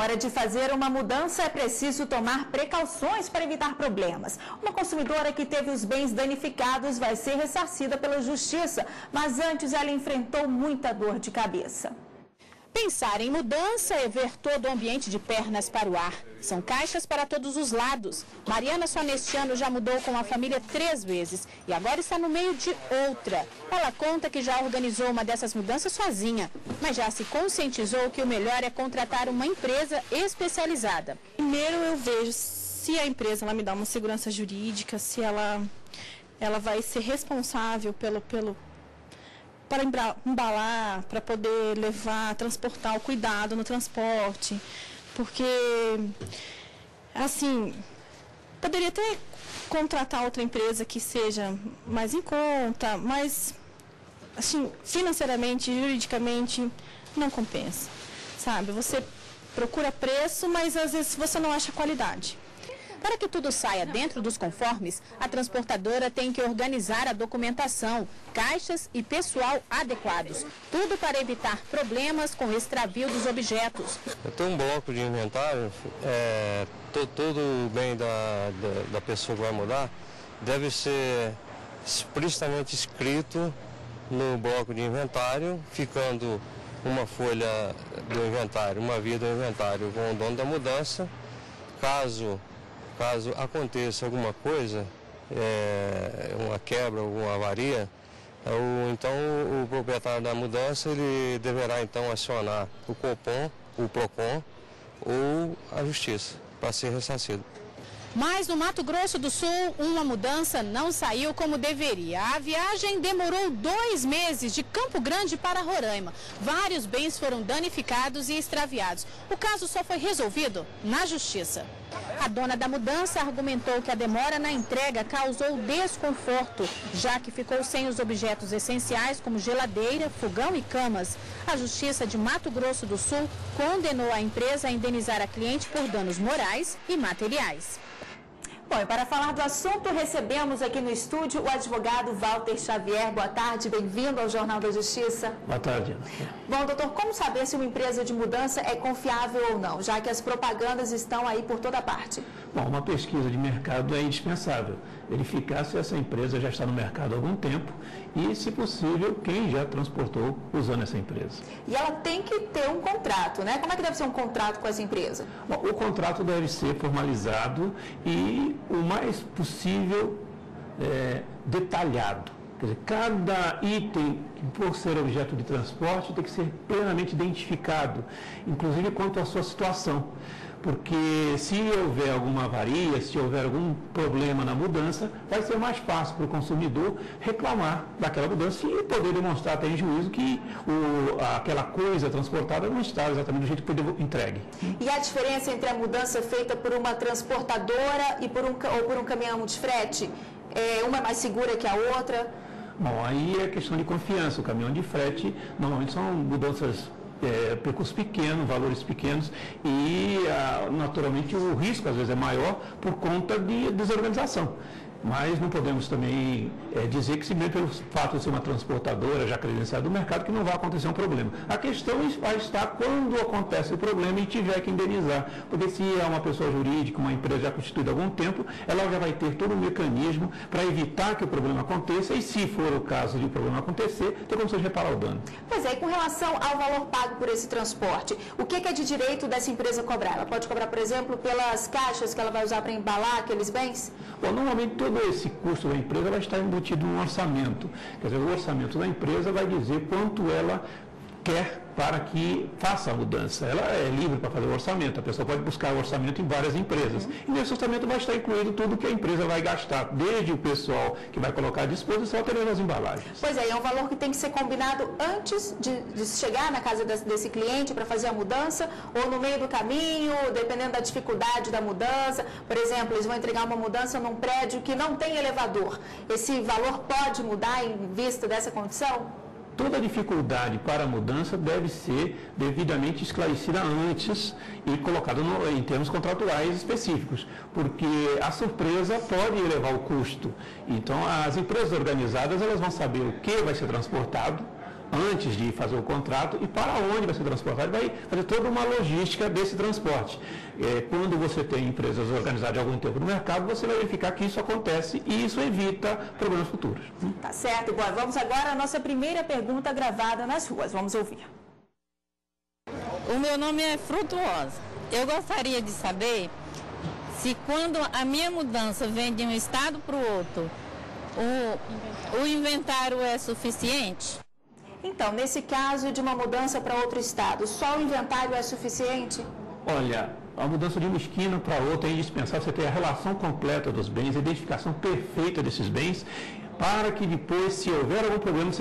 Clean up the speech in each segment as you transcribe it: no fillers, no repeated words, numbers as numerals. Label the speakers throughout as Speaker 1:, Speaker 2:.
Speaker 1: hora de fazer uma mudança é preciso tomar precauções para evitar problemas. Uma consumidora que teve os bens danificados vai ser ressarcida pela justiça, mas antes ela enfrentou muita dor de cabeça.
Speaker 2: Pensar em mudança é ver todo o ambiente de pernas para o ar. São caixas para todos os lados. Mariana só neste ano já mudou com a família 3 vezes e agora está no meio de outra. Ela conta que já organizou uma dessas mudanças sozinha, mas já se conscientizou que o melhor é contratar uma empresa especializada.
Speaker 3: Primeiro eu vejo se a empresa ela me dá uma segurança jurídica, se ela vai ser responsável para embalar, para poder levar, transportar, o cuidado no transporte, porque, assim, poderia até contratar outra empresa que seja mais em conta, mas, assim, financeiramente, juridicamente, não compensa, sabe? Você procura preço, mas às vezes você não acha qualidade.
Speaker 2: Para que tudo saia dentro dos conformes, a transportadora tem que organizar a documentação, caixas e pessoal adequados. Tudo para evitar problemas com o extravio dos objetos.
Speaker 4: Eu tenho um bloco de inventário, todo bem da pessoa que vai mudar deve ser explicitamente escrito no bloco de inventário, ficando uma folha do inventário, uma via do inventário com o dono da mudança. Caso aconteça alguma coisa, uma quebra, alguma avaria, então o proprietário da mudança ele deverá então acionar o Copom, o Procon ou a Justiça para ser ressarcido.
Speaker 2: Mas no Mato Grosso do Sul, uma mudança não saiu como deveria. A viagem demorou 2 meses de Campo Grande para Roraima. Vários bens foram danificados e extraviados. O caso só foi resolvido na Justiça. A dona da mudança argumentou que a demora na entrega causou desconforto, já que ficou sem os objetos essenciais como geladeira, fogão e camas. A Justiça de Mato Grosso do Sul condenou a empresa a indenizar a cliente por danos morais e materiais.
Speaker 1: Bom, e para falar do assunto, recebemos aqui no estúdio o advogado Walter Xavier. Boa tarde, bem-vindo ao Jornal da Justiça.
Speaker 5: Boa tarde.
Speaker 1: Bom, doutor, como saber se uma empresa de mudança é confiável ou não, já que as propagandas estão aí por toda parte?
Speaker 5: Bom, uma pesquisa de mercado é indispensável. Verificar se essa empresa já está no mercado há algum tempo e, se possível, quem já transportou usando essa empresa.
Speaker 1: E ela tem que ter um contrato, né? Como é que deve ser um contrato com essa empresa?
Speaker 5: Bom, o contrato deve ser formalizado e o mais possível detalhado. Quer dizer, cada item, por ser objeto de transporte, tem que ser plenamente identificado, inclusive quanto à sua situação. Porque se houver alguma avaria, se houver algum problema na mudança, vai ser mais fácil para o consumidor reclamar daquela mudança e poder demonstrar até em juízo que aquela coisa transportada não está exatamente do jeito que foi entregue.
Speaker 1: E a diferença entre a mudança feita por uma transportadora e por um caminhão de frete? Uma é mais segura que a outra?
Speaker 5: Bom, aí é questão de confiança. O caminhão de frete normalmente são mudanças percursos pequenos, valores pequenos e naturalmente o risco às vezes é maior por conta de desorganização. Mas não podemos também dizer que simplesmente pelo fato de ser uma transportadora já credenciada do mercado que não vai acontecer um problema. A questão vai estar quando acontece o problema e tiver que indenizar, porque se é uma pessoa jurídica, uma empresa já constituída há algum tempo, ela já vai ter todo um mecanismo para evitar que o problema aconteça e, se for o caso de o problema acontecer, ter condições de reparar o dano.
Speaker 1: Pois é, e com relação ao valor pago por esse transporte, o que é de direito dessa empresa cobrar? Ela pode cobrar, por exemplo, pelas caixas que ela vai usar para embalar aqueles bens?
Speaker 5: Bom, normalmente todo esse custo da empresa vai estar embutido num orçamento. Quer dizer, o orçamento da empresa vai dizer quanto ela quer para que faça a mudança. Ela é livre para fazer o orçamento, a pessoa pode buscar o orçamento em várias empresas. E nesse orçamento vai estar incluído tudo que a empresa vai gastar, desde o pessoal que vai colocar à disposição até mesmo as embalagens.
Speaker 1: Pois é, é um valor que tem que ser combinado antes de chegar na casa desse cliente para fazer a mudança, ou no meio do caminho, dependendo da dificuldade da mudança. Por exemplo, eles vão entregar uma mudança num prédio que não tem elevador. Esse valor pode mudar em vista dessa condição?
Speaker 5: Toda dificuldade para a mudança deve ser devidamente esclarecida antes e colocada em termos contratuais específicos, porque a surpresa pode elevar o custo. Então, as empresas organizadas elas vão saber o que vai ser transportado, antes de fazer o contrato e para onde vai ser transportado. Vai fazer toda uma logística desse transporte. Quando você tem empresas organizadas há algum tempo no mercado, você vai verificar que isso acontece e isso evita problemas futuros.
Speaker 1: Tá certo. Bom, vamos agora à nossa primeira pergunta gravada nas ruas. Vamos ouvir.
Speaker 6: O meu nome é Frutuosa. Eu gostaria de saber se quando a minha mudança vem de um estado para o outro, o inventário é suficiente?
Speaker 1: Então, nesse caso de uma mudança para outro estado, só o inventário é suficiente?
Speaker 5: Olha, a mudança de uma esquina para outra é indispensável você ter a relação completa dos bens, a identificação perfeita desses bens, para que depois, se houver algum problema,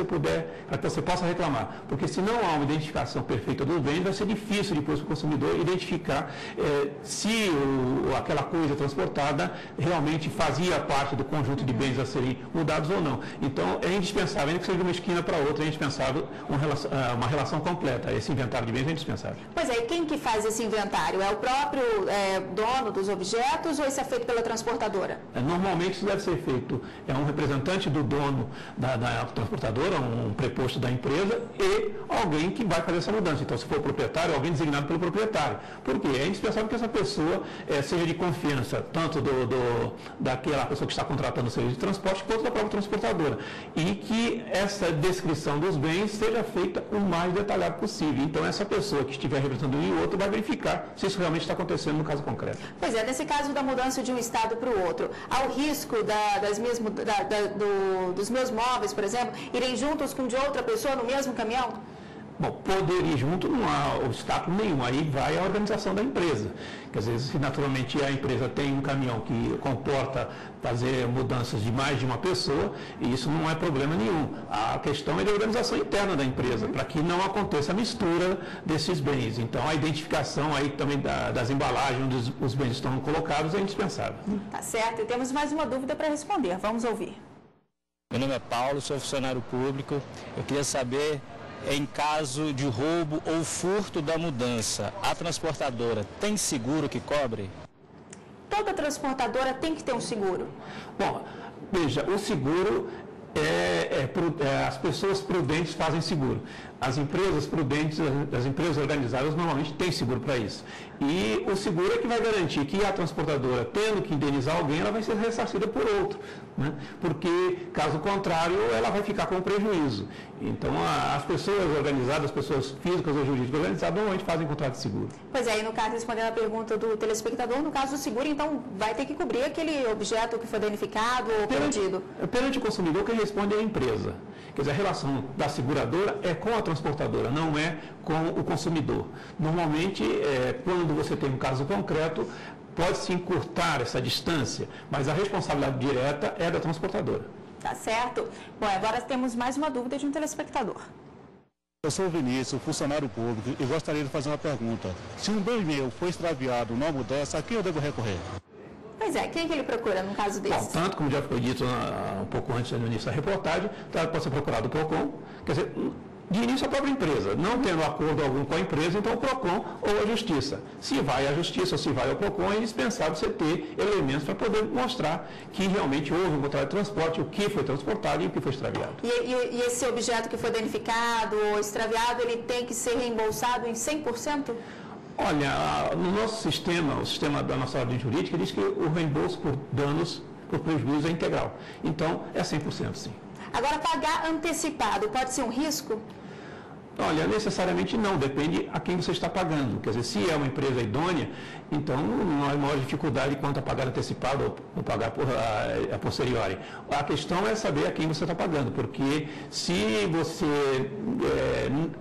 Speaker 5: para que você possa reclamar. Porque se não há uma identificação perfeita dos bens, vai ser difícil depois para o consumidor identificar se aquela coisa transportada realmente fazia parte do conjunto de bens a serem mudados ou não. Então, é indispensável, ainda que seja de uma esquina para outra, é indispensável uma relação completa. Esse inventário de bens é indispensável.
Speaker 1: Pois é, e quem que faz esse inventário? É o próprio dono dos objetos ou isso é feito pela transportadora?
Speaker 5: Normalmente isso deve ser feito, um representante do dono da transportadora, um preposto da empresa e alguém que vai fazer essa mudança. Então, se for o proprietário, alguém designado pelo proprietário. Por quê? É indispensável que essa pessoa seja de confiança, tanto daquela pessoa que está contratando o serviço de transporte, quanto da própria transportadora. E que essa descrição dos bens seja feita o mais detalhado possível. Então, essa pessoa que estiver representando um e outro vai verificar se isso realmente está acontecendo no caso concreto.
Speaker 1: Pois é, nesse caso da mudança de um estado para o outro, há o risco dos meus móveis, por exemplo, irem juntos com de outra pessoa no mesmo caminhão?
Speaker 5: Bom, poder ir junto não há obstáculo nenhum, aí vai a organização da empresa. Quer dizer, se naturalmente a empresa tem um caminhão que comporta fazer mudanças de mais de uma pessoa, isso não é problema nenhum. A questão é de organização interna da empresa, para que não aconteça a mistura desses bens. Então, a identificação aí também das embalagens onde os bens estão colocados é indispensável.
Speaker 1: Tá certo, e temos mais uma dúvida para responder. Vamos ouvir.
Speaker 7: Meu nome é Paulo, sou funcionário público. Eu queria saber, em caso de roubo ou furto da mudança, a transportadora tem seguro que cobre?
Speaker 1: Toda transportadora tem que ter um seguro.
Speaker 5: Bom, veja, o seguro as pessoas prudentes fazem seguro. As empresas prudentes, as empresas organizadas normalmente têm seguro para isso. E o seguro é que vai garantir que a transportadora, tendo que indenizar alguém, ela vai ser ressarcida por outro. Né? Porque, caso contrário, ela vai ficar com prejuízo. Então, as pessoas organizadas, as pessoas físicas ou jurídicas organizadas, normalmente fazem contrato de seguro.
Speaker 1: Pois é, e no caso, respondendo a pergunta do telespectador, no caso do seguro, então, vai ter que cobrir aquele objeto que foi danificado ou perdido?
Speaker 5: Perante o consumidor, quem responde é a empresa. Quer dizer, a relação da seguradora é com a transportadora, não é com o consumidor. Normalmente, quando você tem um caso concreto, pode-se encurtar essa distância, mas a responsabilidade direta é da transportadora.
Speaker 1: Tá certo. Bom, agora temos mais uma dúvida de um telespectador.
Speaker 8: Eu sou o Vinícius, funcionário público, e gostaria de fazer uma pergunta. Se um bem meu foi extraviado numa mudança, a quem eu devo recorrer?
Speaker 1: Pois é, quem é que ele procura num caso desse?
Speaker 5: Bom, tanto como já foi dito um pouco antes no início da reportagem, pode ser procurado o PROCON, quer dizer, de início a própria empresa, não tendo acordo algum com a empresa, então o PROCON ou a Justiça. Se vai à Justiça ou se vai ao PROCON, é indispensável você ter elementos para poder mostrar que realmente houve um contrato de transporte, o que foi transportado e o que foi extraviado.
Speaker 1: E esse objeto que foi danificado ou extraviado, ele tem que ser reembolsado em 100%?
Speaker 5: Olha, no nosso sistema, o sistema da nossa ordem jurídica, diz que o reembolso por danos, por prejuízo é integral. Então, é 100% sim.
Speaker 1: Agora, pagar antecipado pode ser um risco?
Speaker 5: Olha, necessariamente não, depende a quem você está pagando. Quer dizer, se é uma empresa idônea, então não há maior dificuldade quanto a pagar antecipado ou pagar a posteriori. A questão é saber a quem você está pagando, porque se você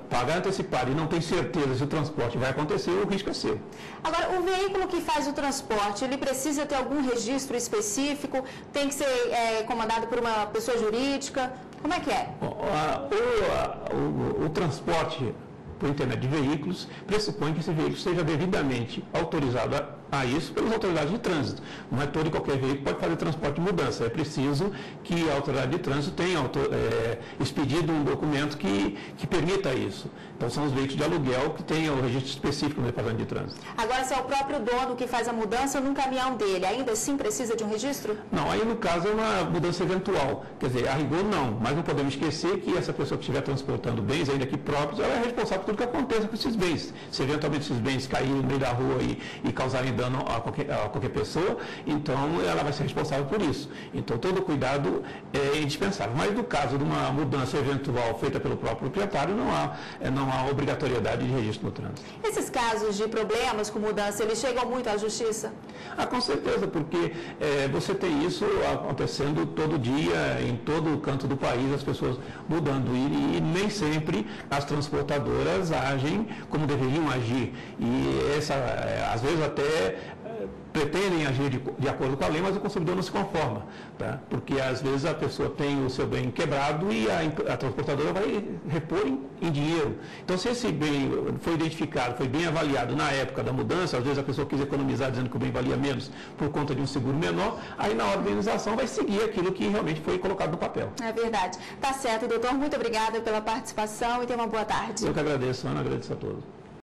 Speaker 5: pagar antecipado e não tem certeza se o transporte vai acontecer, o risco é seu.
Speaker 1: Agora, o veículo que faz o transporte, ele precisa ter algum registro específico? Tem que ser comandado por uma pessoa jurídica? Como é que é?
Speaker 5: O transporte por internet de veículos pressupõe que esse veículo seja devidamente autorizado a isso pelas autoridades de trânsito. Não é todo e qualquer veículo pode fazer transporte de mudança. É preciso que a autoridade de trânsito tenha expedido um documento que permita isso. Então, são os veículos de aluguel que têm o registro específico no Departamento de Trânsito.
Speaker 1: Agora, se é o próprio dono que faz a mudança num caminhão dele, ainda assim precisa de um registro?
Speaker 5: Não, aí no caso é uma mudança eventual. Quer dizer, a rigor não, mas não podemos esquecer que essa pessoa que estiver transportando bens, ainda que próprios, ela é responsável por tudo que aconteça com esses bens. Se eventualmente esses bens caírem no meio da rua e causarem dano a qualquer pessoa, então ela vai ser responsável por isso. Então todo cuidado é indispensável. Mas no caso de uma mudança eventual feita pelo próprio proprietário, não há obrigatoriedade de registro no trânsito.
Speaker 1: Esses casos de problemas com mudança, eles chegam muito à justiça?
Speaker 5: Com certeza, porque você tem isso acontecendo todo dia, em todo canto do país, as pessoas mudando e nem sempre as transportadoras agem como deveriam agir. E às vezes até pretendem agir de acordo com a lei, mas o consumidor não se conforma, tá? Porque às vezes a pessoa tem o seu bem quebrado e a transportadora vai repor em dinheiro. Então, se esse bem foi identificado, foi bem avaliado na época da mudança, às vezes a pessoa quis economizar dizendo que o bem valia menos por conta de um seguro menor, aí na hora da indenização vai seguir aquilo que realmente foi colocado no papel.
Speaker 1: É verdade. Tá certo, doutor. Muito obrigada pela participação e tenha uma boa tarde.
Speaker 5: Eu que agradeço, Ana, agradeço a todos.